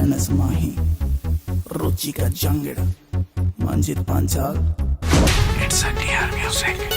NS Mahi, Ruchika Jangra, Manjit Panchal. It's a DR music.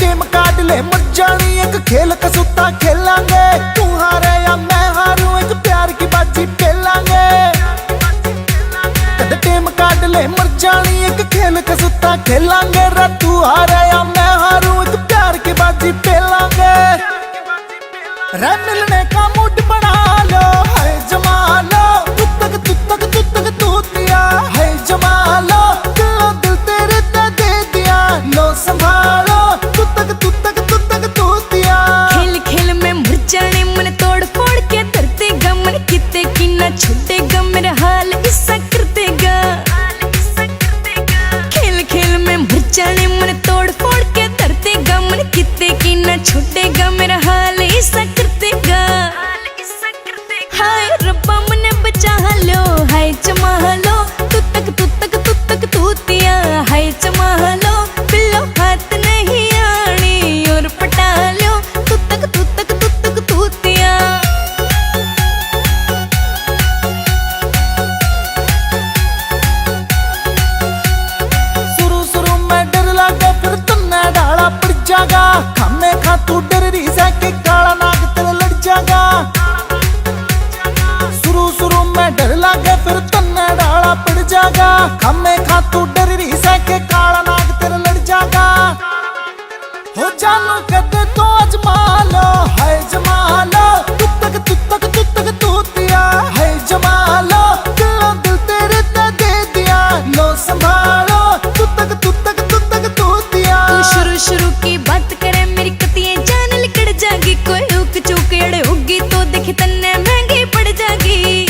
गेम काट ले मर जानी एक खेल कसूता खेलांगे, तू हारे या मैं हारूं एक प्यार की बाजी खेलांगे। गेम काट ले मर जानी एक खेल कसूता खेलांगे, रे तू हारे या मैं हारूं एक प्यार की बाजी खेलांगे। रे मिलने का मूड बना लो है जमा लो, तू तक तूतिया है जमा लो, दिल तेरे ते दे दिया लो संभालो। छूटेगा मेरा हाल ऐसा कर देगा, खेल खेल में भर जाने मन तोड़ फोड़ के धर देगा, मन कितने की ना छूटेगा मेरा हाल ऐसा कर देगा। हाय रब्बा मने बचा लो हाय जमा लो, तू तक तूतिया हाय जमा लो, पिल्लो हाथ नहीं आनी और पटा लो, तू तक तूतिया। जागा खामे खा तू डर रही के काला नाग तेरे लड़ जागा, शुरू में डर लागे फिर तन्ने डाला पड़ जागा, खामे खा तू डर रही के काला नाग तेरे लड़ जागा। हो जानू कहते तो अजमा लो है जमा लो, तू तक तूतिया है जमा लो, दिल तेरे ते दे दिया लो संभालो, तू तक तूतिया। शुरू की बात करे मेरी कतिये जान लिकड़ जागी, कोई उक चूक अड़े होगी तो देखे तन्ने महंगी पड़ जागी।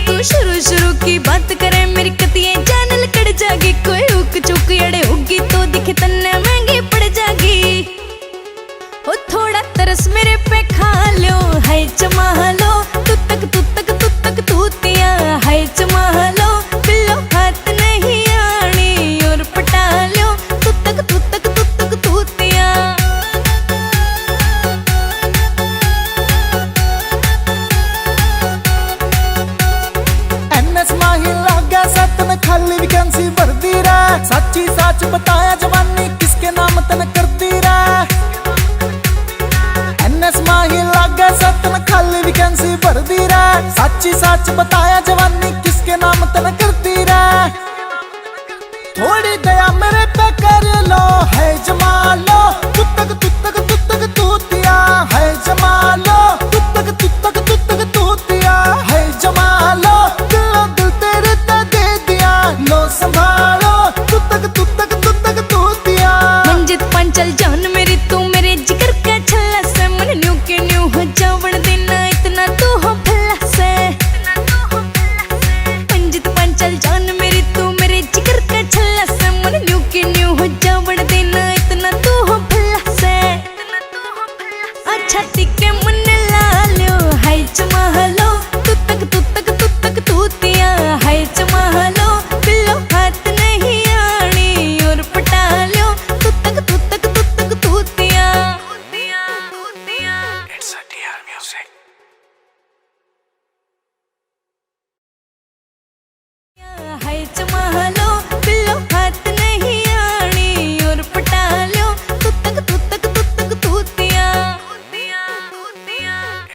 तू शुरू की बात करे मेरी कतिये जान लिकड़ जागी, कोई उक चूक अड़े होगी तो देखे तन्ने महंगी पड़ जागी। हो थोड़ा तरस मेरे पे खा लो है जमा लो, तू तक तूतिया है जमा लो, पिल्लो हाथ नहीं आनी और पटा लो, तू तक तूतिया। एनएस माही लागे सतन खाली वैकेंसी भरती रहे, सच्ची सच बताया जवानी किसके नाम तन करती रहे। एनएस माही लागे सतन खाली वैकेंसी भरती रहे, सच्ची सच बताया जवानी